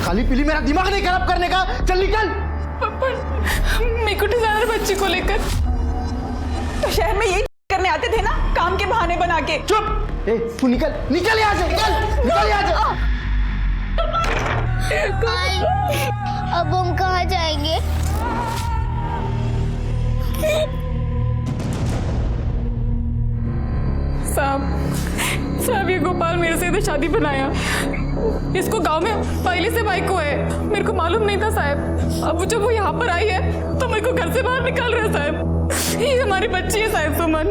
खाली पीली मेरा दिमाग नहीं खराब करने का। चल निकल। मेरे को डिजाइनर बच्ची को लेकर तो शहर में यही करने आते थे ना, काम के बहाने बना के। चुप। ए तू निकल, निकल यहाँ से, निकल यहाँ से। अब हम कहाँ जाएंगे? साहब ये गोपाल मेरे से तो शादी बनाया। इसको गांव में पहले से बाइक को है, मेरे को मालूम नहीं था साहब। अब जब वो यहाँ पर आई है तो मेरे को घर से बाहर निकाल रहा है साहब। ये हमारी बच्ची है साहब, सुमन।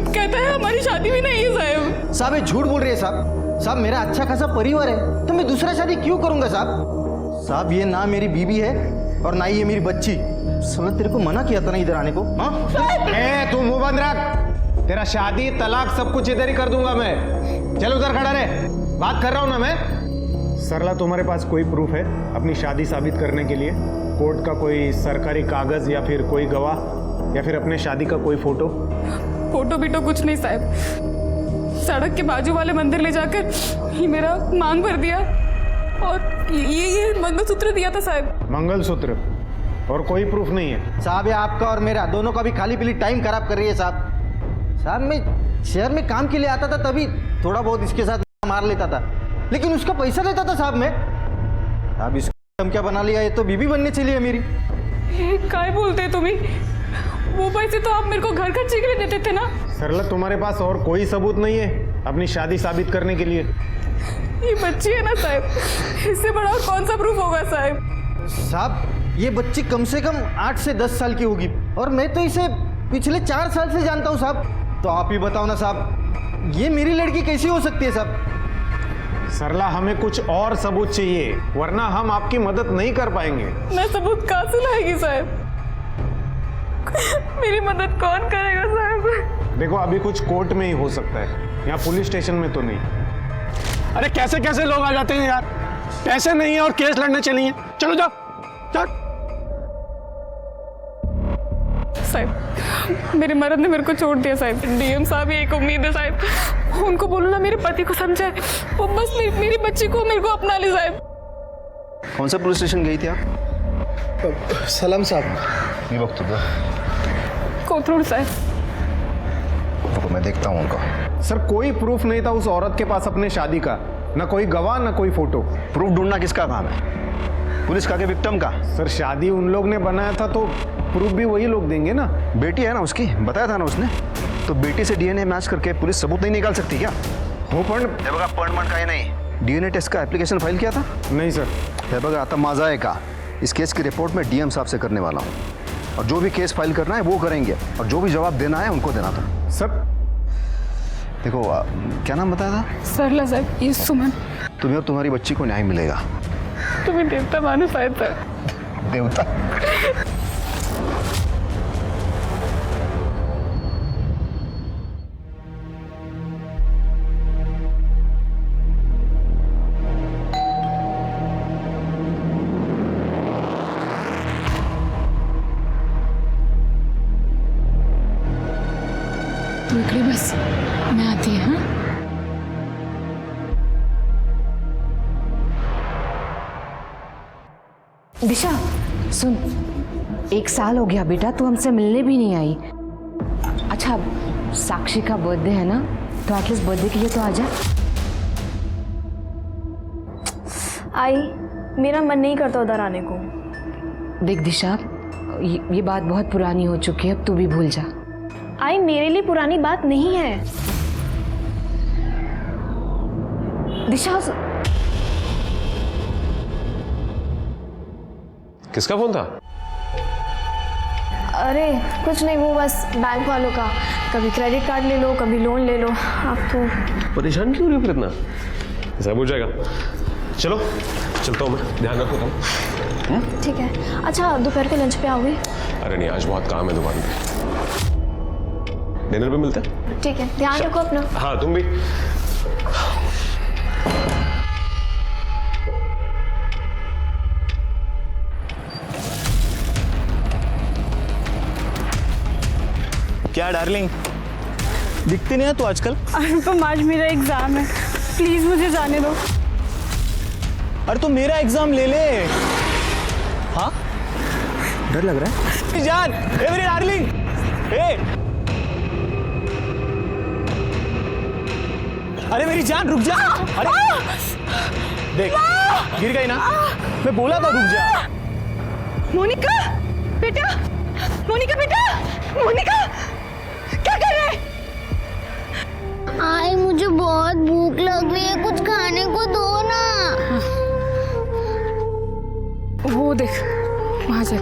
कहता है हमारी शादी भी नहीं है साहब। साहब ये झूठ बोल रही है साहब। साहब मेरा अच्छा खासा परिवार है, तो मैं दूसरा शादी क्यों करूंगा साहब? साहब ये ना मेरी बीवी है और ना ही ये मेरी बच्ची। समझ तेरे को मना किया था ना इधर आने को। हाँ तू मुंह बंद रख। तेरा शादी तलाक सब कुछ इधर ही कर दूंगा मैं। चल उधर खड़ा रहे, बात कर रहा हूं ना मैं। सरला तुम्हारे पास कोई प्रूफ है अपनी शादी साबित करने के लिए? कोर्ट का कोई सरकारी कागज या फिर कोई गवाह या फिर अपने शादी का कोई फोटो? फोटो बीटो कुछ नहीं साहब। सड़क के बाजू वाले मंदिर ले जाकर ये मेरा मांग भर दिया और ये मंगलसूत्र दिया था साहब। मंगलसूत्र और कोई प्रूफ नहीं है? साहब ये आपका और मेरा दोनों का भी खाली पीली टाइम खराब कर रही है साहब। साहब मैं शहर में काम के लिए आता था, तभी थोड़ा बहुत इसके साथ मार लेता था, लेकिन उसका पैसा लेता था साहब मैं। साहब इसको हम क्या बना लिया, ये तो बीबी बनने चली है मेरी। काय बोलते तुम्ही? वो पैसे तो आप मेरे को घर खर्चे के लिए देते थे ना। सरला तुम्हारे पास और कोई सबूत नहीं है अपनी शादी साबित करने के लिए? ये बच्ची है ना साहब, इससे बड़ा और कौन सा प्रूफ होगा साहब? साहब ये बच्ची कम से कम 8 से 10 साल की होगी और मैं तो इसे पिछले 4 साल से जानता हूँ साहब। तो आप ही बताओ ना साहब, ये मेरी लड़की कैसी हो सकती है साहब? सरला हमें कुछ और सबूत चाहिए, वरना हम आपकी मदद नहीं कर पाएंगे। मैं सबूत कहाँ से लाएगी साहब? मेरी मदद कौन करेगा साहब? देखो अभी कुछ कोर्ट में ही हो सकता है, यहाँ पुलिस स्टेशन में तो नहीं। अरे कैसे कैसे लोग आ जाते हैं यार, पैसे नहीं है और केस लड़ने चली हैं। चलो जाओ जाओ। साहब मेरे मर्द ने मेरे को छोड़ दिया साहब। डीएम साहब एक उम्मीद है साहब, उनको बोलो ना मेरे पति को समझाए, वो बस मेरी बच्ची को मेरे को अपना ले साहब। कौन सा पुलिस स्टेशन गई थी आप? सलाम साहब। ये वक्त होगा कोथरूड साहब। तो मैं देखता हूँ उनका। सर कोई प्रूफ नहीं था उस औरत के पास अपने शादी का, ना कोई गवाह ना कोई फोटो। प्रूफ ढूंढना किसका काम है? पुलिस का कि विक्टिम का? सर शादी उन लोग ने बनाया था तो प्रूफ भी वही लोग देंगे ना। बेटी है ना उसकी, बताया था ना उसने। तो बेटी से डीएनए मैच करके पुलिस सबूत नहीं निकाल सकती क्या? हो पण अपॉइंटमेंट का ही नहीं, डीएनए टेस्ट का एप्लीकेशन फाइल किया था? नहीं सर। है बगा आता मजा है का। इस केस की रिपोर्ट मैं डीएम साहब से करने वाला हूँ और जो भी केस फाइल करना है वो करेंगे और जो भी जवाब देना है उनको देना था। सर देखो क्या नाम बताया था? सरला साहब, ये सुमन। तुम्हें और तुम्हारी बच्ची को न्याय मिलेगा। तुम्हें देवता मानो शायद सर। देवता? निकली बस, मैं आती है। हाँ दिशा सुन, 1 साल हो गया बेटा, तू हमसे मिलने भी नहीं आई। अच्छा साक्षी का बर्थडे है ना, तो एटलीस्ट बर्थडे के लिए तो आ जा। आई मेरा मन नहीं करता उधर आने को। देख दिशा, ये बात बहुत पुरानी हो चुकी है, अब तू भी भूल जा। आई मेरे लिए पुरानी बात नहीं है। दिशा किसका फोन था? अरे कुछ नहीं, वो बस बैंक वालों का। कभी क्रेडिट कार्ड ले लो, कभी लोन ले लो। आप तो परेशान क्यों हो रही हो फिर इतना? सब हो जाएगा। चलो चलता हूँ मैं, ध्यान रखो तुम। ठीक है। अच्छा दोपहर के लंच पे आओगे? अरे नहीं, आज बहुत काम है दुकान पे। डिनर पे मिलते हैं। ठीक है, ध्यान रखो अपना। हाँ तुम भी। क्या डार्लिंग, दिखती नहीं है तू आजकल? अनुपम आज मेरा एग्जाम है, प्लीज मुझे जाने दो। अरे तो मेरा एग्जाम ले ले। हाँ डर लग रहा है जान। ए मेरी डार्लिंग, ए अरे मेरी जान रुक जा। अरे देख गिर गई ना, मैं बोला था रुक जा। मोनिका बेटा, मोनिका बेटा, मोनिका क्या कर रहे हैं? आई मुझे बहुत भूख लग रही है, कुछ खाने को दो ना। वो देख वहां से।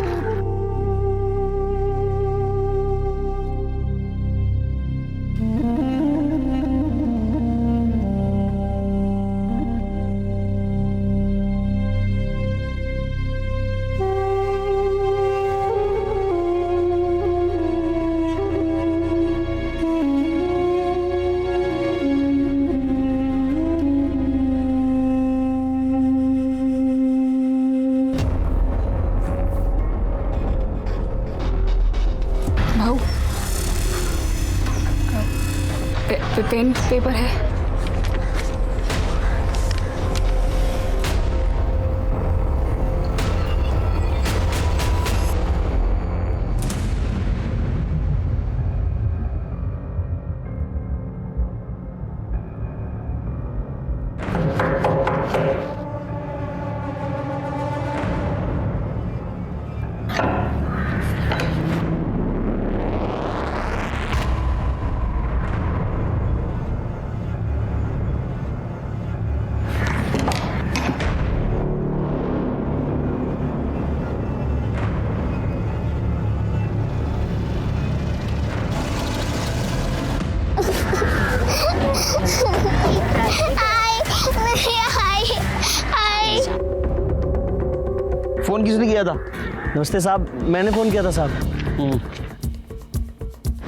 पेन पेपर है। फोन किसने किया था? नमस्ते साहब, मैंने फोन किया था साहब।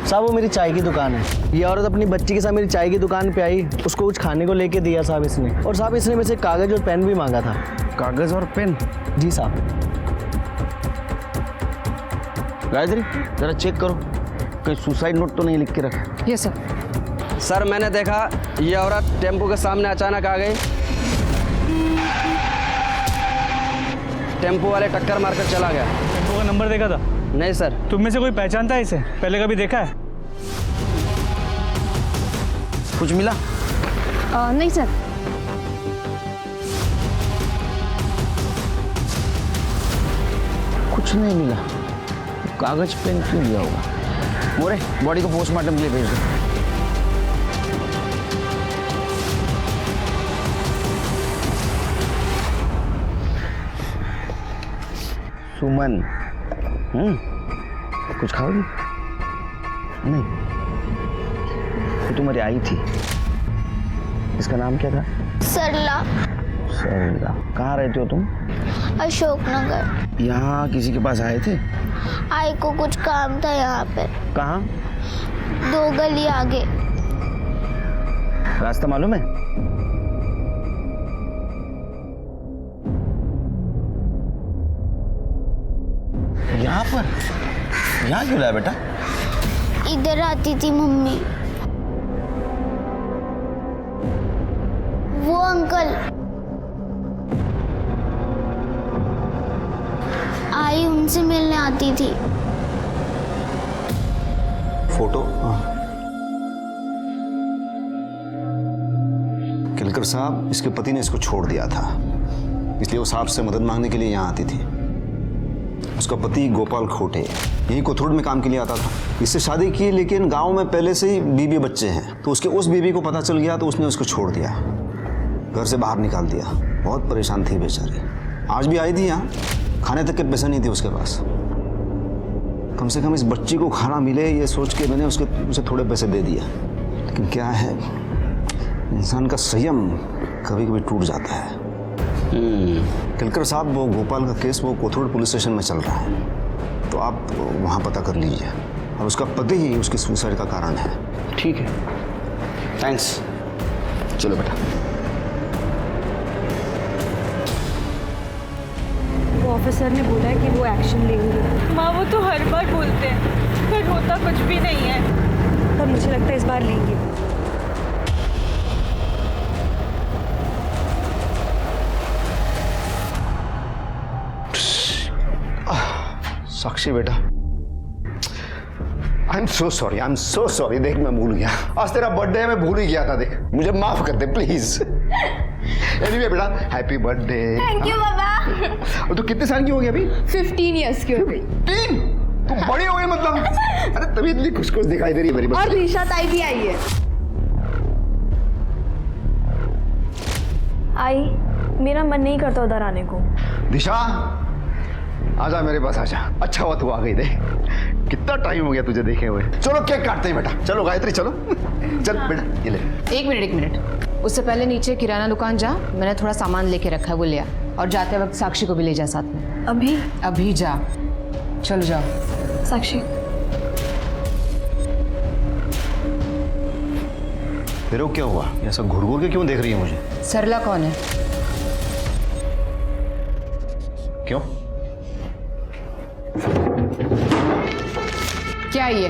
साहब वो मेरी चाय की दुकान है। ये औरत अपनी बच्ची के साथ मेरी चाय की दुकान पे आई, उसको कुछ खाने को लेके दिया साहब इसने। और साहब इसने मेरे से कागज और पेन भी मांगा था। कागज और पेन? जी साहब। गायत्री जरा चेक करो कहीं सुसाइड नोट तो नहीं लिख के रखा। Yes sir. सर मैंने देखा ये औरत टेम्पो के सामने अचानक आ गई, टेम्पो वाले टक्कर मारकर चला गया। टेम्पो का नंबर देखा था? नहीं सर। तुम में से कोई पहचानता है इसे? पहले कभी देखा है? कुछ मिला? नहीं सर। कुछ नहीं मिला। कागज पेन क्यों लिया होगा? मोरे बॉडी को पोस्टमार्टम के लिए भेज दो। सुमन, कुछ खाओगी? नहीं, तो तुम्हारी आई थी, इसका नाम क्या था? सरला। सरला। कहाँ रहते हो तुम? अशोकनगर। यहाँ किसी के पास आए थे? आई को कुछ काम था यहाँ पे। कहाँ? 2 गली आगे। रास्ता मालूम है? यहाँ पर? यहाँ क्यों लाया बेटा? इधर आती थी मम्मी। वो अंकल आई उनसे मिलने आती थी। फोटो? केलकर साहब, इसके पति ने इसको छोड़ दिया था, इसलिए वो साहब से मदद मांगने के लिए यहाँ आती थी। उसका पति गोपाल खोटे यही कोथरूड में काम के लिए आता था। इससे शादी की, लेकिन गांव में पहले से ही बीवी बच्चे हैं, तो उसके उस बीवी को पता चल गया तो उसने उसको छोड़ दिया, घर से बाहर निकाल दिया। बहुत परेशान थी बेचारी। आज भी आई थी यहाँ, खाने तक के पैसे नहीं थे उसके पास। कम से कम इस बच्ची को खाना मिले ये सोच के मैंने उसे थोड़े पैसे दे दिया। लेकिन क्या है, इंसान का संयम कभी कभी टूट जाता है। केलकर साहब, वो गोपाल का केस वो कोथरूड पुलिस स्टेशन में चल रहा है, तो आप वहाँ पता कर लीजिए। और उसका पति ही उसके सुसाइड का कारण है। ठीक है, थैंक्स। चलो बेटा। वो ऑफिसर ने बोला है कि वो एक्शन लेंगे। माँ वो तो हर बार बोलते हैं पर होता कुछ भी नहीं है। पर मुझे लगता है इस बार लेंगे। साक्षी बेटा, आई एम सो सॉरी। देख मैं भूल गया, आज तेरा बर्थडे है, मैं भूल ही गया था। देख मुझे माफ कर दे प्लीज। एनीवे बेटा, हैप्पी बर्थडे। थैंक यू बाबा। और तू कितने साल की हो गई अभी? 15 इयर्स की हो गई। 15? तू बड़ी हो गई मतलब। अरे तभी इतनी खुश दिखाई दे रही है मेरी बच्ची। और दिशा ताई भी आई है। आई, मेरा मन नहीं करता उधर आने को। दिशा आजा मेरे पास, आजा। अच्छा हुआ तू आ गई। देख कितना टाइम हो गया तुझे देखे हुए। चलो केक काटते हैं बेटा। चलो गायत्री चलो। चल बेटा ये ले। एक मिनट, उससे पहले नीचे किराना दुकान जा, मैंने थोड़ा सामान लेके रखा है, वो ले आ। और जाते वक्त साक्षी को भी ले जा साथ में। अभी जा, चलो जाओ। साक्षी, फिर क्या हुआ? ऐसा घूर घूर के क्यों देख रही है मुझे? सरला कौन है? क्यों? क्या ये?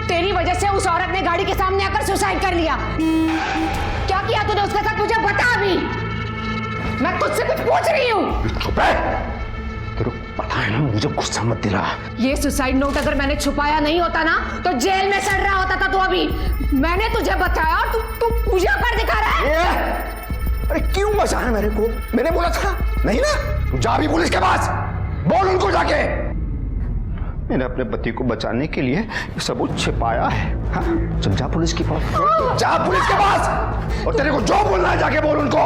तेरी वजह से उस औरत ने गाड़ी के सामने आकर सुसाइड कर लिया। क्या किया तूने उसके साथ, मुझे बता अभी। मैं तुझसे कुछ पूछ रही हूँ। चुप है। तेरे को पता है ना, मुझे गुस्सा मत दिला। ये सुसाइड नोट अगर मैंने छुपाया नहीं होता ना, तो जेल में सड़ रहा होता था तू अभी। मैंने तुझे बताया और तू मुझे कर दिखा रहा है। अरे क्यों बचाया मेरे को? मैंने बोला था नहीं ना? तू जा भी पुलिस के पास, बोल उनको जाके। मैंने अपने पति को बचाने के लिए ये सबूत छिपाया है। हाँ? चल जा पुलिस के पास। जा पुलिस के पास, और तेरे को जो बोलना है जाके बोल उनको।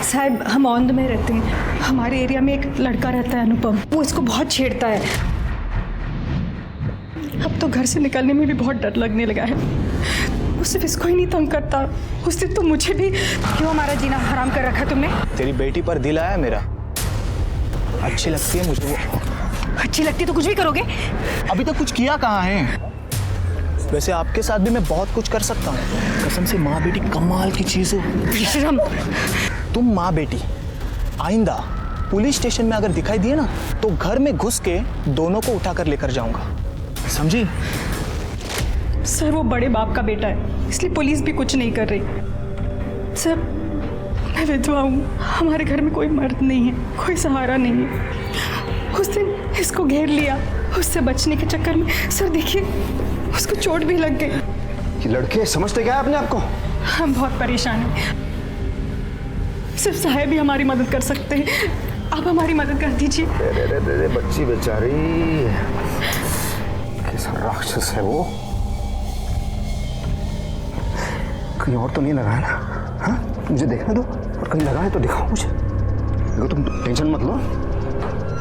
साहब हम औंध में रहते हैं। हमारे एरिया में एक लड़का रहता है अनुपम, वो इसको बहुत छेड़ता है। अब तो घर से निकलने में भी बहुत डर लगने लगा है। वो सिर्फ इसको ही नहीं तंग करता, उस दिन तो मुझे भी। क्यों हमारा जीना हराम कर रखा तुमने? तेरी बेटी पर दिल आया मेरा, अच्छी लगती है मुझे वो। अच्छी लगती तो कुछ भी करोगे। अभी तक कुछ किया कहाँ है? वैसे आपके साथ भी मैं बहुत कुछ कर सकता हूँ। कसम से माँ बेटी कमाल की चीज़ हो। तुम माँ बेटी आइंदा पुलिस स्टेशन में अगर दिखाई दिए ना, तो घर में घुस के दोनों को उठाकर लेकर जाऊंगा, समझी? सर वो बड़े बाप का बेटा है, इसलिए पुलिस भी कुछ नहीं कर रही। सर मैं विधवा हूँ, हमारे घर में कोई मर्द नहीं है, कोई सहारा नहीं है। उस दिन इसको घेर लिया, उससे बचने के चक्कर में सर देखिए उसको चोट भी लग गई। ये लड़के समझते क्या है अपने आप को? हम बहुत परेशान हैं, सिर्फ साहब ही हमारी मदद कर सकते हैं। आप हमारी मदद कर दीजिए। दे बच्ची बेचारी, कैसा राक्षस है वो। कहीं और तो नहीं लगा है ना? हाँ मुझे देखने दो, और कहीं लगा है तो दिखाओ मुझे। देखो तुम टेंशन मत लो,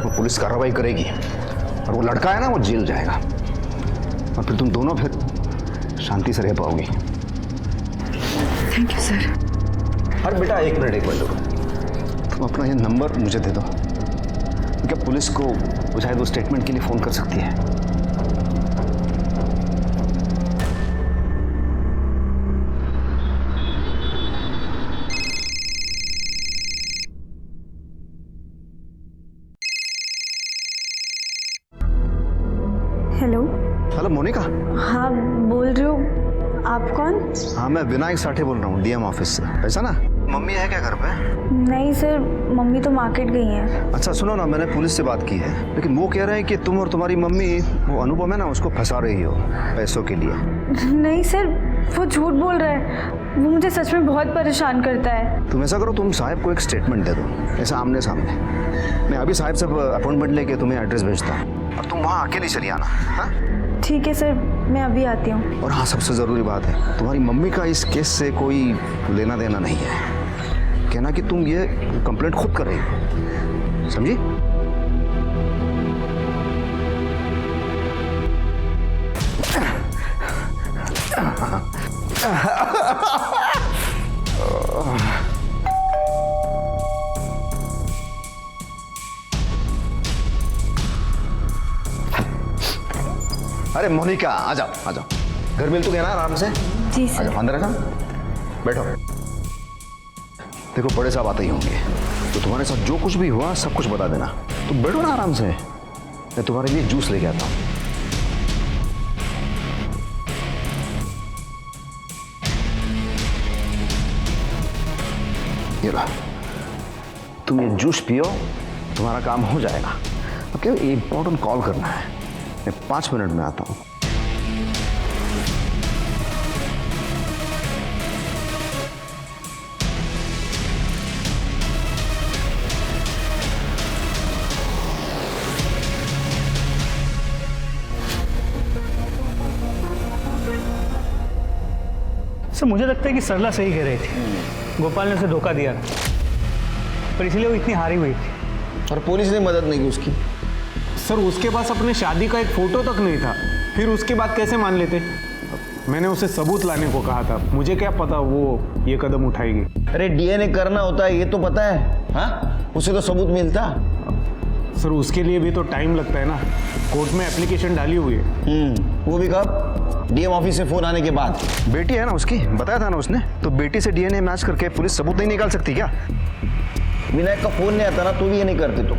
वो पुलिस कार्रवाई करेगी, और वो लड़का है ना वो जेल जाएगा, और फिर तुम दोनों फिर शांति से रह पाओगी। Thank you sir. अरे बेटा एक मिनट तुम अपना ये नंबर मुझे दे दो, क्या पुलिस को शायद वो स्टेटमेंट के लिए फोन कर सकती है। हेलो। हेलो मोनिका। हाँ बोल रही हूँ, आप कौन? हाँ मैं विनायक साठे बोल रहा हूँ, डीएम ऑफिस से। ऐसा ना, मम्मी है क्या घर पे? नहीं सर, मम्मी तो मार्केट गई हैं। अच्छा सुनो ना, मैंने पुलिस से बात की है, लेकिन वो कह रहे हैं कि तुम और तुम्हारी मम्मी वो अनुपम है ना उसको फंसा रही हो पैसों के लिए। नहीं सर, वो झूठ बोल रहा है, वो मुझे सच में बहुत परेशान करता है। तुम ऐसा करो, तुम साहब को एक स्टेटमेंट दे दो, ऐसा आमने सामने। मैं अभी साहब से अपॉइंटमेंट लेके तुम्हें एड्रेस भेजता हूँ, और तुम वहाँ अकेली चली आना। हाँ ठीक है सर, मैं अभी आती हूँ। और हाँ सबसे ज़रूरी बात है, तुम्हारी मम्मी का इस केस से कोई लेना देना नहीं है। कहना कि तुम ये कंप्लेंट खुद कर रही हो, समझी? अरे मोनिका आ जाओ आ जाओ, घर मिल तो गया ना आराम से? जी सर। आ जाओ अंदर आ जाओ, बैठो। देखो बड़े साहब आते ही होंगे, तो तुम्हारे साथ जो कुछ भी हुआ सब कुछ बता देना। तुम बैठो ना आराम से, मैं तुम्हारे लिए जूस लेके आता हूँ। ये लो, तुम ये जूस पियो, तुम्हारा काम हो जाएगा। अब क्या इंपॉर्टेंट कॉल करना है, मैं 5 मिनट में आता हूँ। सर मुझे लगता है कि सरला सही कह रही थी, गोपाल ने उसे धोखा दिया पर इसलिए वो इतनी हारी हुई थी। और पुलिस ने मदद नहीं की उसकी। सर उसके पास अपने शादी का एक फोटो तक नहीं था, फिर उसके बाद कैसे मान लेते? मैंने उसे सबूत लाने को कहा था, मुझे क्या पता वो ये कदम उठाएगी। अरे डीएनए करना होता है, ये तो पता है। हाँ, उसे तो सबूत मिलता। सर उसके लिए भी तो टाइम लगता है ना, कोर्ट में एप्लीकेशन डाली हुई है। वो भी कब? डीएम ऑफिस से फोन आने के बाद। बेटी है ना उसकी, बताया था ना उसने, तो बेटी से डीएनए मैच करके पुलिस सबूत नहीं निकाल सकती क्या? विनायक का फोन नहीं आता ना, तो भी ये नहीं करते तुम।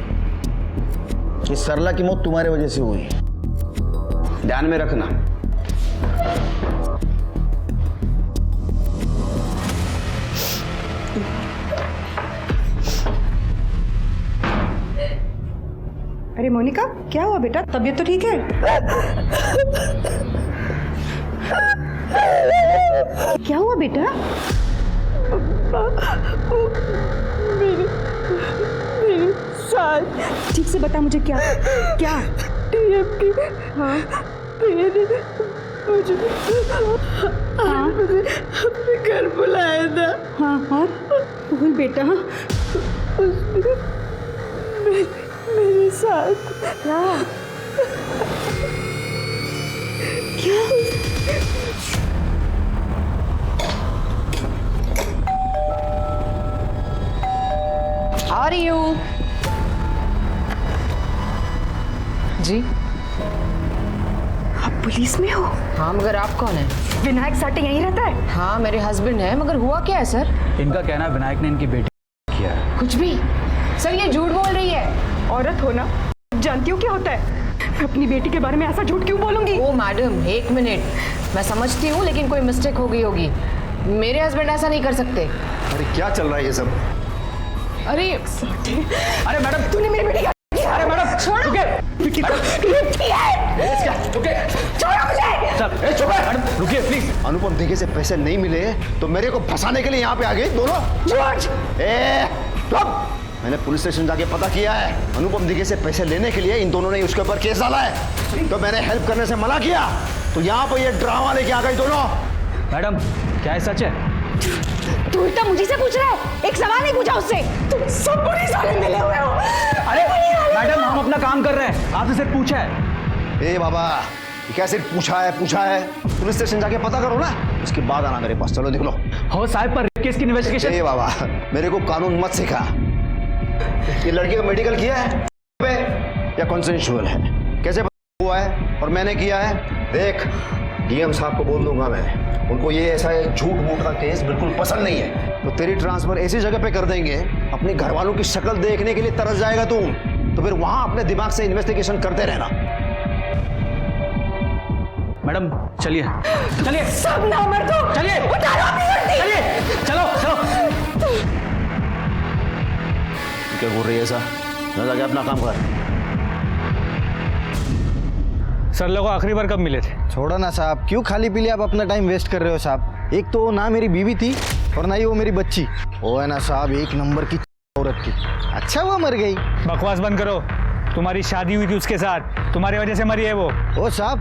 ये सरला की मौत तुम्हारे वजह से हुई, ध्यान में रखना। अरे मोनिका, क्या हुआ बेटा? तबीयत तो ठीक है? क्या हुआ बेटा? मेरी सास। ठीक से बता मुझे, क्या क्या? हाँ मुझे अपने घर बुलाया था। हाँ हाँ बोल बेटा। मेरे साथ क्या आ रही हूँ जी। आप पुलिस में हो? हाँ, मगर आप कौन है? विनायक साटे यहीं रहता है? हाँ, मेरे हस्बैंड है, मगर हुआ क्या है सर? इनका कहना है विनायक ने इनकी बेटी किया है। कुछ भी सर, ये झूठ बोल रही है। औरत हो ना, जानती हूँ क्या होता है। मैं अपनी बेटी के बारे में ऐसा झूठ क्यों बोलूंगी? ओ मैडम, 1 मिनट, मैं समझती हूँ, लेकिन कोई मिस्टेक हो गई होगी। मेरे हस्बैंड ऐसा नहीं कर सकते। अरे क्या चल रहा है ये सब? अरे अरे मैडम, तूने मेरी बेटी का... अरे मैडम छोड़ो। रुकिए प्लीज। अनुपम दिघे से पैसे नहीं मिले तो मेरे को फंसाने के लिए यहाँ पे आ गए दोनों। मैंने पुलिस स्टेशन जाके पता किया है, अनुपम दिघे से पैसे लेने के लिए इन दोनों ने उसके ऊपर केस डाला है। तो मैंने हेल्प करने से मना किया, तो यहाँ पे ये ड्रामा लेके आ गई दोनों। मैडम क्या है सच है? तू इतना मुझे से पूछ रहा है? एक सवाल नहीं पूछा उससे। तुम सब पुलिस वाले मिले हुए हो। अरे मैडम, हम अपना काम कर रहे हैं, आपसे सिर्फ पूछा है। ए बाबा, क्या सिर्फ पूछा है? पुलिस स्टेशन जाके पता करो ना, उसके बाद आना मेरे पास। चलो देख लो। हो साहब, पर रेप केस की इन्वेस्टिगेशन। ए बाबा, मेरे को कानून मत सिखा। ये लड़की का मेडिकल किया है या कॉन्सेंशुअल है, कैसे हुआ है और मैंने किया है? देख, डीएम साहब को बोल दूंगा मैं, उनको ये ऐसा झूठ मूठ का केस बिल्कुल पसंद नहीं है। तो तेरी ट्रांसफर ऐसी जगह पे कर देंगे, अपने घर वालों की शक्ल देखने के लिए तरस जाएगा तू, तो फिर वहां अपने दिमाग से इन्वेस्टिगेशन करते रहना। मैडम चलिए चलिए, सब नामर्दों, चलिए उतारो अपनी वर्दी। चलिए, चलो चलो। क्या बोल रही है ऐसा? ना जाके अपना काम कर। सर लोग आखिरी बार कब मिले थे? छोड़ो ना साहब, क्यों खाली पीली आप अपना टाइम वेस्ट कर रहे हो साहब। एक तो ना मेरी बीवी थी और ना ही वो मेरी बच्ची। वो है ना साहब, एक नंबर की औरत थी। अच्छा वो मर गई। बकवास बंद करो। तुम्हारी शादी हुई थी उसके साथ, तुम्हारी वजह से मरी है वो। ओ साहब,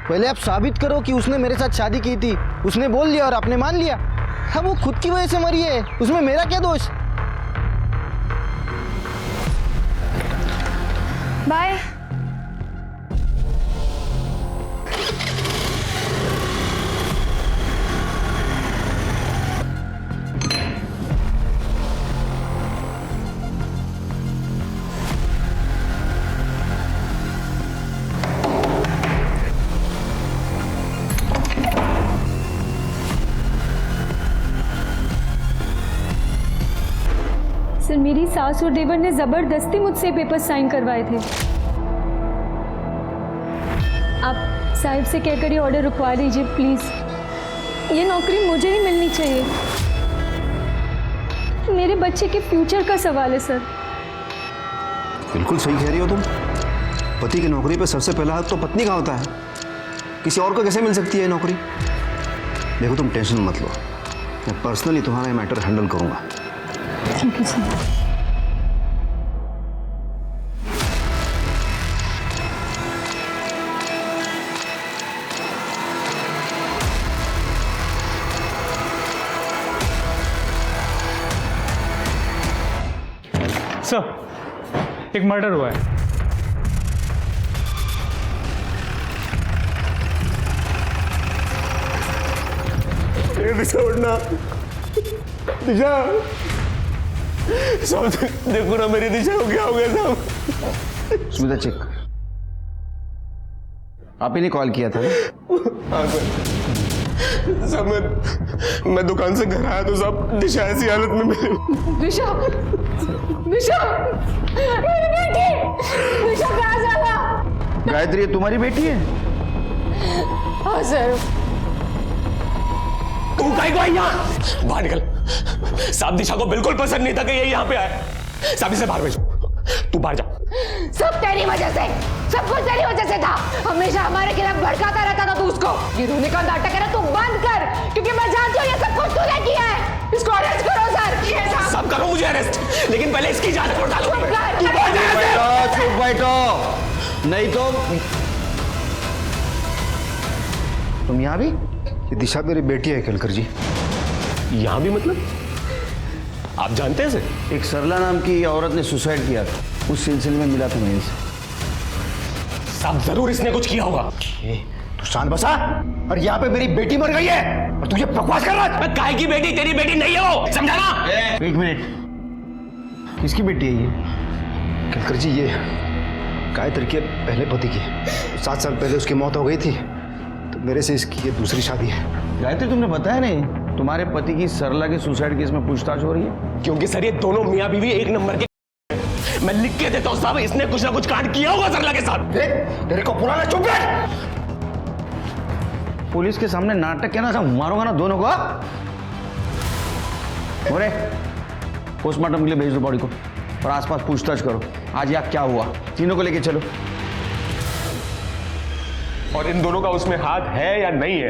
पहले आप साबित करो कि उसने मेरे साथ शादी की थी। उसने बोल लिया और आपने मान लिया। हाँ, वो खुद की वजह से मरी है, उसमें मेरा क्या दोष? बाय। सर, मेरी सास और देवर ने जबरदस्ती मुझसे पेपर साइन करवाए थे। आप साहिब से कहकर ये ऑर्डर रुकवा दीजिए प्लीज। ये नौकरी मुझे ही मिलनी चाहिए। मेरे बच्चे के फ्यूचर का सवाल है सर। बिल्कुल सही कह रही हो तुम। पति की नौकरी पे सबसे पहला हक तो पत्नी का होता है। किसी और को कैसे मिल सकती है नौकरी? देखो तुम टेंशन मत लो, मैं पर्सनली तुम्हारा ये मैटर हैंडल करूंगा। Thank you sir. सर, एक मर्डर हुआ है। दिशा उठना, दिशा सब देखो ना मेरी दिशा को क्या हो गया सब। सुमिता चेक, आप ही ने कॉल किया था ना? हाँ सब मैं दुकान से घर आया तो सब दिशा ऐसी हालत में मिली। दिशा, दिशा, मेरी बेटी, दिशा कहाँ चला? गायत्री ये तुम्हारी बेटी है? हाँ सर। तू काहे को आई यहाँ? बाहर निकल। साहब दिशा को बिल्कुल पसंद नहीं था कि ये यहाँ पे आए। साहब इसे बाहर भेजो, तू बाहर जा। सब तेरी वजह से, सब कुछ तेरी वजह से था। हमेशा हमारे खिलाफ भड़काता रहता था तू उसको। ये रोने का नाटक है ना तू बंद कर, क्योंकि मैं जानती हूँ ये सब कुछ तूने किया है। इसको अरेस्ट करो सर। सब करो मुझे अरेस्ट, लेकिन पहले इसकी जांच रिपोर्ट डालो। चुप बैठो, नहीं तो तुम यहाँ भी? ये दिशा मेरी बेटी है केलकर जी। यहाँ भी मतलब? आप जानते हैं इसे? एक सरला नाम की औरत ने सुसाइड किया था, उस सिलसिले में मिला था मैं इसे। सब जरूर इसने कुछ किया होगा। तू शांत बसा। और यहाँ पे मेरी बेटी मर गई है और तुझे बकवास कर रहा है। काहे की बेटी? तेरी बेटी नहीं है वो, समझा ना? एक मिनट, किसकी बेटी है ये? केलकर जी ये गायत्री के पहले पति की 7 साल पहले उसकी मौत हो गई थी, तो मेरे से इसकी ये दूसरी शादी है। गायत्री तुमने बताया नहीं तुम्हारे पति की सरला के सुसाइड केस में पूछताछ हो रही है? क्योंकि सर ये दोनों मियाँ बीवी एक नंबर के। मैं लिख के देता हूँ साहब, इसने कुछ ना कुछ कांड किया होगा सरला के साथ। तेरे को पुराना चुप बैठ। पुलिस के सामने नाटक क्या ना सब मारूंगा ना दोनों को। बोले पोस्टमार्टम के लिए भेज दो बॉडी को और आसपास पूछताछ करो आज यहाँ क्या हुआ। तीनों को लेके चलो। और इन दोनों का उसमें हाथ है या नहीं है,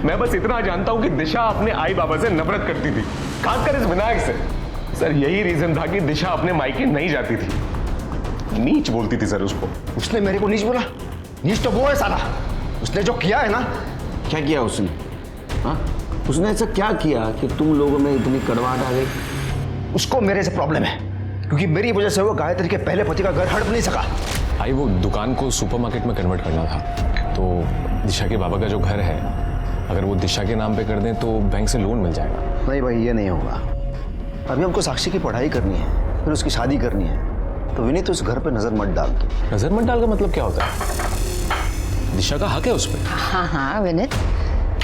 मैं बस इतना जानता हूं कि दिशा अपने आई बाबा से नफरत करती थी, खासकर इस विनायक से। सर यही रीजन था कि दिशा अपने मायके नहीं जाती थी। नीच बोलती थी सर उसको। उसने मेरे को नीच बोला? नीच तो वो है साला। उसने जो किया है ना। क्या किया उसने? हाँ उसने ऐसा क्या किया कि तुम लोगों में इतनी कड़वाहट आ गई? उसको मेरे से प्रॉब्लम है, क्योंकि मेरी वजह से वो गायत्री के पहले पति का घर हड़प नहीं सका। भाई वो दुकान को सुपरमार्केट में कन्वर्ट करना था, तो दिशा के बाबा का जो घर है अगर वो दिशा के नाम पे कर दें तो बैंक से लोन मिल जाएगा। नहीं भाई ये नहीं होगा। अभी हमको साक्षी की पढ़ाई करनी है, फिर उसकी शादी करनी है, तो विनीत उस घर पे नजर मत डाल दो। नजर मत डाल का मतलब क्या होता है? दिशा का हक है उस पर। हाँ हाँ विनीत,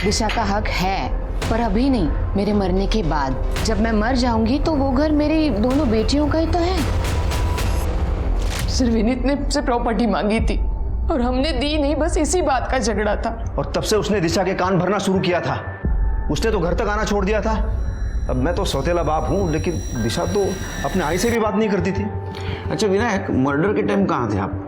दिशा का हक है, पर अभी नहीं, मेरे मरने के बाद। जब मैं मर जाऊंगी तो वो घर मेरी दोनों बेटियों का ही तो है। सिर्फ विनीत ने मुझसे प्रॉपर्टी मांगी थी और हमने दी नहीं, बस इसी बात का झगड़ा था। और तब से उसने दिशा के कान भरना शुरू किया था। उसने तो घर तक आना छोड़ दिया था। अब मैं तो सौतेला बाप हूँ, लेकिन दिशा तो अपने आई से भी बात नहीं करती थी। अच्छा विनायक, मर्डर के टाइम कहाँ थे आप?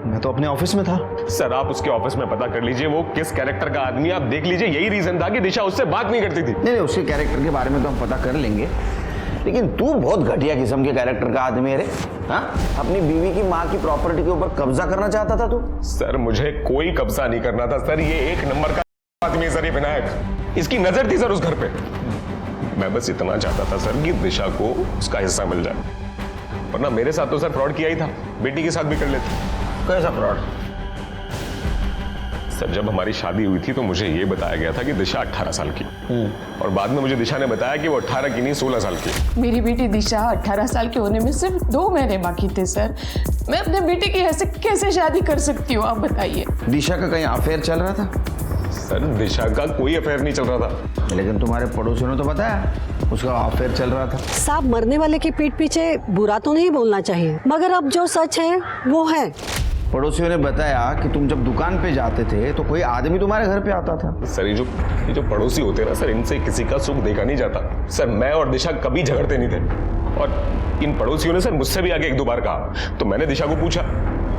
मैं तो अपने ऑफिस में था। सर आप उसके ऑफिस में पता कर लीजिए वो किस कैरेक्टर का आदमी, आप देख लीजिए। यही रीजन था कि दिशा उससे बात नहीं करती थी। नहीं नहीं, उसके कैरेक्टर के बारे में तो हम पता कर लेंगे, लेकिन तू बहुत घटिया किस्म के कैरेक्टर का आदमी है रे। हाँ अपनी बीवी की माँ की प्रॉपर्टी के ऊपर कब्जा करना चाहता था तू? सर मुझे कोई कब्जा नहीं करना था सर, ये एक नंबर का आदमी है सर ये विनायक। इसकी नजर थी सर उस घर पे। मैं बस इतना चाहता था सर कि दिशा को उसका हिस्सा मिल जाए, वरना मेरे साथ तो सर फ्रॉड किया ही था, बेटी के साथ भी कर लेते। कैसा फ्रॉड? सर जब हमारी शादी हुई थी तो मुझे ये बताया गया था कि दिशा 18 साल की, और बाद में मुझे दिशा ने बताया कि वो 18 की नहीं 16 साल की। मेरी बेटी दिशा 18 साल के होने में सिर्फ 2 महीने बाकी थे सर। मैं अपने बेटे की ऐसे कैसे शादी कर सकती हूँ, आप बताइए। दिशा का कहीं अफेयर चल रहा था? सर दिशा का कोई अफेयर नहीं चल रहा था। लेकिन तुम्हारे पड़ोसियों ने तो बताया उसका अफेयर चल रहा था। साहब मरने वाले की पीठ पीछे बुरा तो नहीं बोलना चाहिए, मगर अब जो सच है वो है। पड़ोसियों ने बताया कि तुम जब दुकान पे जाते थे तो कोई आदमी तुम्हारे घर पे आता था। सर ये जो पड़ोसी होते हैं ना सर, इनसे किसी का सुख देखा नहीं जाता सर। मैं और दिशा कभी झगड़ते नहीं थे, और इन पड़ोसियों ने सर मुझसे भी आगे एक दो बार कहा। तो मैंने दिशा को पूछा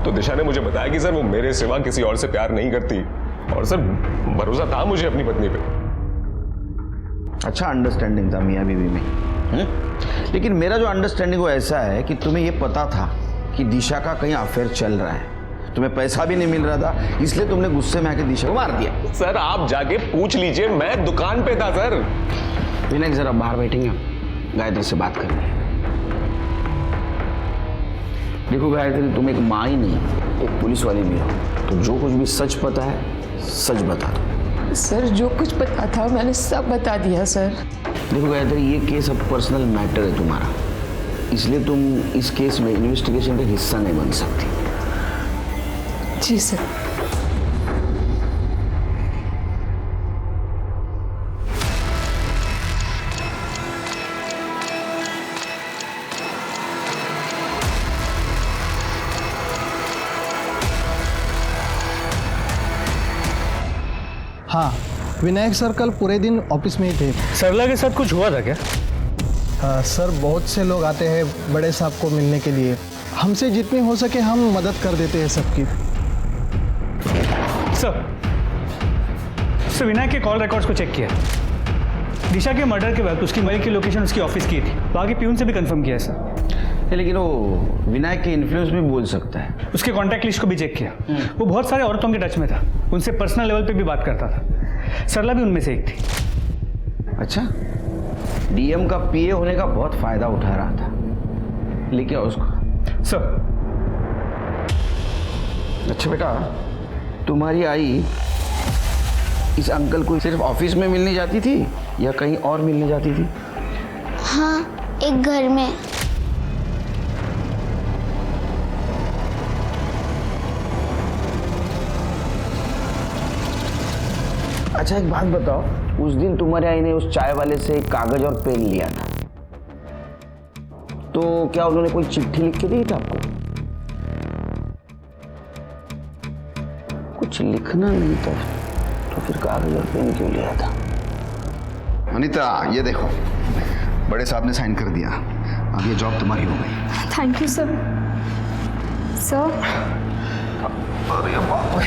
तो दिशा ने मुझे बताया कि सर वो मेरे सिवा किसी और से प्यार नहीं करती, और सर भरोसा था मुझे अपनी पत्नी पे। अच्छा अंडरस्टैंडिंग था मियाँ बीवी में। लेकिन मेरा जो अंडरस्टैंडिंग वो ऐसा है कि तुम्हें ये पता था कि दिशा का कहीं अफेयर चल रहा है, तुम्हें पैसा भी नहीं मिल रहा था, इसलिए तुमने गुस्से में आके दिशा को मार दिया। सर आप जाके पूछ लीजिए, मैं दुकान पे था सर। विनायक जरा बाहर बैठेंगे, गायत्री से बात करनी है। देखो गायत्री, तुम एक माँ ही नहीं, एक पुलिस वाली भी हो, तो जो कुछ भी सच पता है सच बता दो। सर जो कुछ पता था मैंने सब बता दिया सर। देखो गायत्री, ये केस अब पर्सनल मैटर है तुम्हारा, इसलिए तुम इस केस में इन्वेस्टिगेशन का हिस्सा नहीं बन सकती। जी सर। हाँ, विनायक सर कल पूरे दिन ऑफिस में ही थे। सरला के साथ कुछ हुआ था क्या? हाँ सर, बहुत से लोग आते हैं बड़े साहब को मिलने के लिए। हमसे जितनी हो सके हम मदद कर देते हैं सबकी। सर विनायक के कॉल रिकॉर्ड्स को चेक किया। दिशा के मर्डर के वक्त उसकी मलिक की लोकेशन उसकी ऑफिस की थी, बाकी प्यून से भी कंफर्म किया है सर। लेकिन वो विनायक के इन्फ्लुएंस भी बोल सकता है। उसके कॉन्टैक्ट लिस्ट को भी चेक किया, वो बहुत सारे औरतों के टच में था, उनसे पर्सनल लेवल पे भी बात करता था। सरला भी उनमें से एक थी। अच्छा, डीएम का पीए होने का बहुत फायदा उठा रहा था, लेकिन उसको सर। अच्छा बेटा, तुम्हारी आई इस अंकल को सिर्फ ऑफिस में मिलने जाती थी या कहीं और मिलने जाती थी? हाँ, एक घर में। अच्छा एक बात बताओ, उस दिन तुम्हारे आई ने उस चाय वाले से कागज और पेन लिया था, तो क्या उन्होंने कोई चिट्ठी लिख के दी थी आपको? कुछ लिखना नहीं था तो फिर कागज और पेन क्यों लिया था? अनीता, ये देखो, बड़े साहब ने साइन कर दिया, अब ये जॉब तुम्हारी हो गई। Thank you sir. सर अरे बाप रे,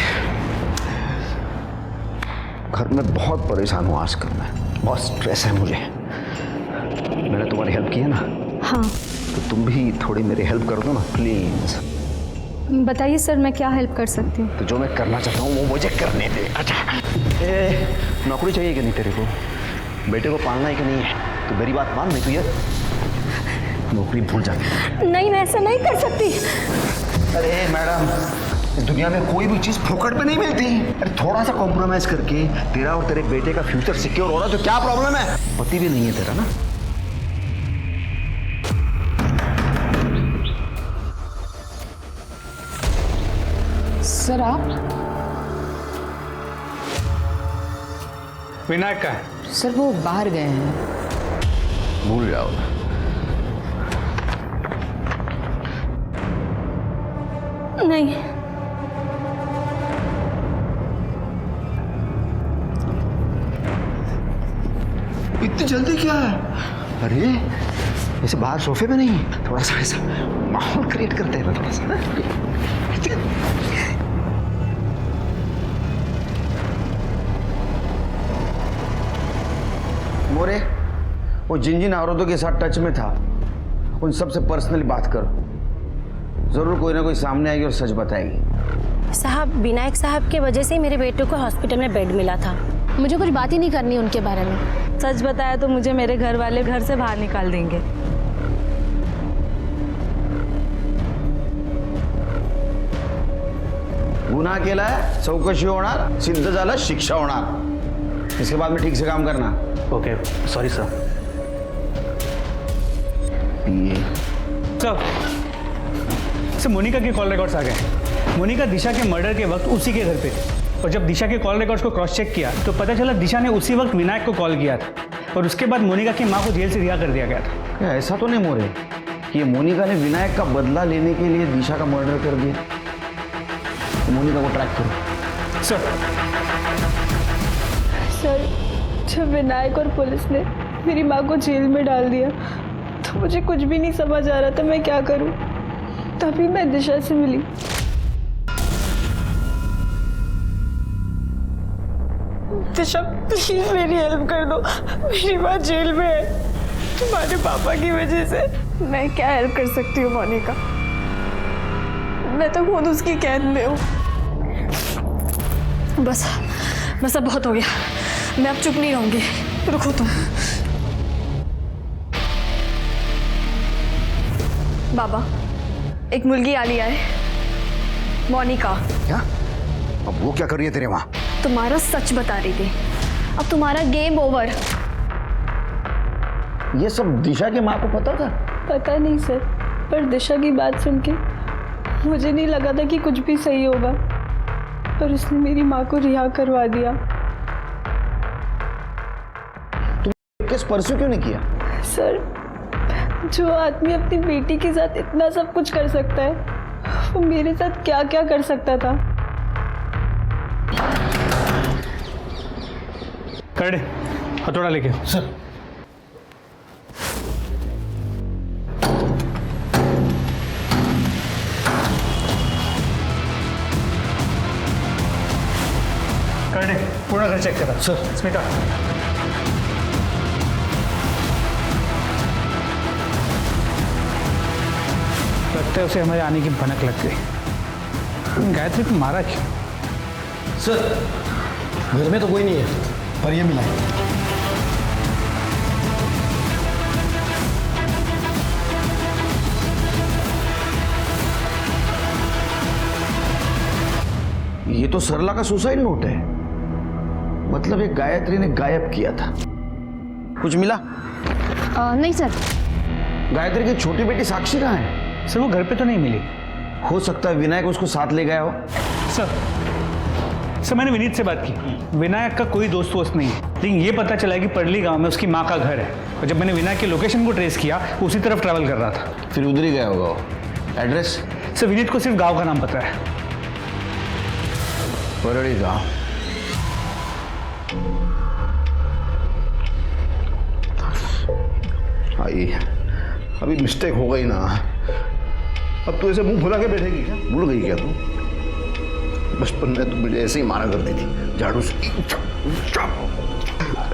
घर में बहुत परेशान हूँ आजकल मैं, बहुत स्ट्रेस है मुझे। मैंने तुम्हारी हेल्प की है ना? हाँ। तो तुम भी थोड़ी मेरी हेल्प कर दो ना प्लीज। बताइए सर, मैं क्या हेल्प कर सकती हूँ? तो जो मैं करना चाहता हूँ वो मुझे करने दे। अच्छा, नौकरी चाहिए कि नहीं तेरे को? बेटे को पालना है कि नहीं है? तो मेरी बात मान, नहीं तो ये नौकरी भूल जाती। नहीं, मैं ऐसा नहीं कर सकती। अरे मैडम, इस दुनिया में कोई भी चीज फोकट पे नहीं मिलती। अरे थोड़ा सा कॉम्प्रोमाइज करके तेरा और तेरे बेटे का फ्यूचर सिक्योर हो रहा तो क्या प्रॉब्लम है? पति भी नहीं है तेरा ना? सर आप? विनायक का है सर, वो बाहर गए हैं। भूल जाओ। नहीं। इतनी जल्दी क्या है? अरे ऐसे बाहर सोफे में नहीं, थोड़ा सा ऐसा माहौल क्रिएट करते हैं ना, थोड़ा सा। मोरे, वो जिन औरतों के साथ टच में था उन सब से पर्सनली बात करो, जरूर कोई ना कोई सामने आएगी और सच बताएगी। साहब, विनायक साहब के वजह से मेरे बेटे को हॉस्पिटल में बेड मिला था। मुझे कुछ बात ही नहीं करनी उनके बारे में। सच बताया तो मुझे मेरे घर वाले घर से बाहर निकाल देंगे। गुन्हा केलाय, चौकशी होणार, सिद्ध झालं शिक्षा होणार, इसके बाद में ठीक से काम करना। Okay, sorry sir. ये सर मोनिका के कॉल रिकॉर्ड्स आ गए। मोनिका दिशा के मर्डर के वक्त उसी के घर पे, और जब दिशा के कॉल रिकॉर्ड्स को क्रॉस चेक किया तो पता चला दिशा ने उसी वक्त विनायक को कॉल किया था, और उसके बाद मोनिका की मां को जेल से रिहा कर दिया गया था। क्या ऐसा तो नहीं मोरे कि ये मोनिका ने विनायक का बदला लेने के लिए दिशा का मर्डर कर दिया? मोनिका को ट्रैक करो। सर सर, जब विनायक और पुलिस ने मेरी माँ को जेल में डाल दिया तो मुझे कुछ भी नहीं समझ आ रहा था मैं क्या करूं। तभी मैं दिशा से मिली। दिशा प्लीज मेरी हेल्प कर दो, मेरी माँ जेल में है तुम्हारे पापा की वजह से। मैं क्या हेल्प कर सकती हूँ मोनिका, मैं तो खुद उसकी कैद में हूँ। बस बस अब बहुत हो गया, मैं अब चुप नहीं रहूंगी। रुको तुम। बाबा, एक मुलगी आलिया है, मोनिका। क्या? अब वो क्या कर रही है तेरे वहां? तुम्हारा सच बता रही थी, अब तुम्हारा गेम ओवर। ये सब दिशा के माँ को पता था? पता नहीं सर, पर दिशा की बात सुन के मुझे नहीं लगा था कि कुछ भी सही होगा, पर उसने मेरी माँ को रिहा करवा दिया। केस परसों क्यों नहीं किया? सर, जो आदमी अपनी बेटी के साथ इतना सब कुछ कर सकता है, वो मेरे साथ क्या क्या कर सकता था। कर दे, हथौड़ा लेके। सर, कर दे, पूरा घर चेक करा। सर। स्मिता, लगता है उसे हमारे आने की भनक लग गई। गायत्री को मारा क्यों? सर, घर में तो कोई नहीं है, पर ये मिला है। ये तो सरला का सुसाइड नोट है, मतलब ये गायत्री ने गायब किया था। कुछ मिला? नहीं सर। गायत्री की छोटी बेटी साक्षी कहाँ है? सर, वो घर पे तो नहीं मिली। हो सकता है विनायक उसको साथ ले गया हो। सर, मैंने विनीत से बात की, विनायक का कोई दोस्त वोस्त नहीं है, लेकिन ये पता चला कि पड़ली गांव में उसकी माँ का घर है, और जब मैंने विनायक के लोकेशन को ट्रेस किया, वो उसी तरफ ट्रैवल कर रहा था। फिर उधर ही गया होगा वो। एड्रेस? सर, विनीत को सिर्फ गांव का नाम पता है। परड़ी गांव। आई, अभी मिस्टेक हो गई ना। अब तू ऐसे मुंह फुला के बैठेगी क्या? भूल गई क्या तू? बचपन में तू मुझे ऐसे ही मारा करती थी, झाड़ू से।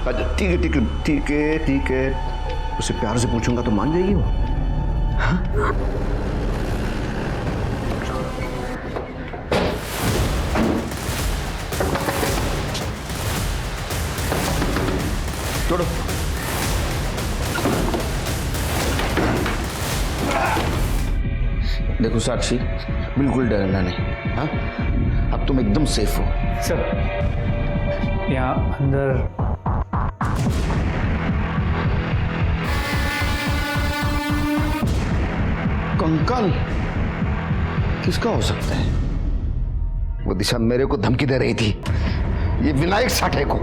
अच्छा ठीक है ठीक है ठीक है ठीक है, उसे प्यार से पूछूंगा तो मान जाएगी वो। हाँ? छोड़ो। देखो साक्षी, बिल्कुल डरना नहीं। हाँ, अब तुम एकदम सेफ हो। सर, यहाँ अंदर कंकाल किसका हो सकता है? वो दिशा मेरे को धमकी दे रही थी, ये विनायक साठे को।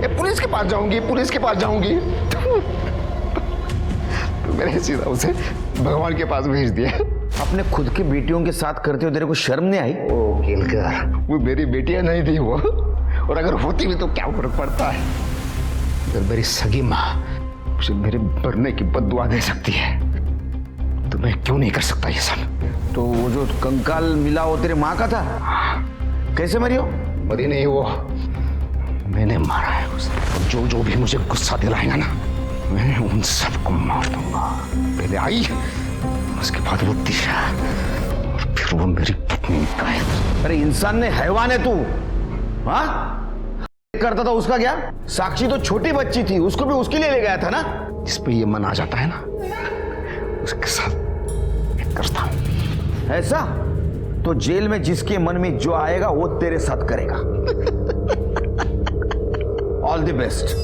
ये पुलिस के पास जाऊंगी, पुलिस के पास जाऊंगी। तो मैंने सीधा उसे भगवान के पास भेज दिया। अपने खुद की बेटियों के साथ करते हो, तेरे को शर्म नहीं आई? ओ केलकर, वो मेरी बेटियां नहीं थी वो, और अगर होती भी तो क्या फर्क पड़ता है? अगर मेरी सगी माँ उसे मेरे मरने की बद्दुआ दे सकती है तो मैं क्यों नहीं कर सकता ये सब? तो वो जो कंकाल मिला वो तेरे माँ का था? कैसे मरी हो? मरी नहीं वो, मैंने मारा है उसे। जो जो भी मुझे गुस्सा दिलाएगा ना, मैं उन सबको मार दूंगा। पहले आई, उसके बाद वो दिशा, और फिर वो मेरी पत्नी गायत्री। अरे इंसान ने हैवान है तू। हाँ करता था उसका क्या? साक्षी तो छोटी बच्ची थी, उसको भी उसके लिए ले गया था ना। जिस पे ये मन आ जाता है ना, उसके साथ करता हूं। ऐसा तो जेल में जिसके मन में जो आएगा वो तेरे साथ करेगा। All the best.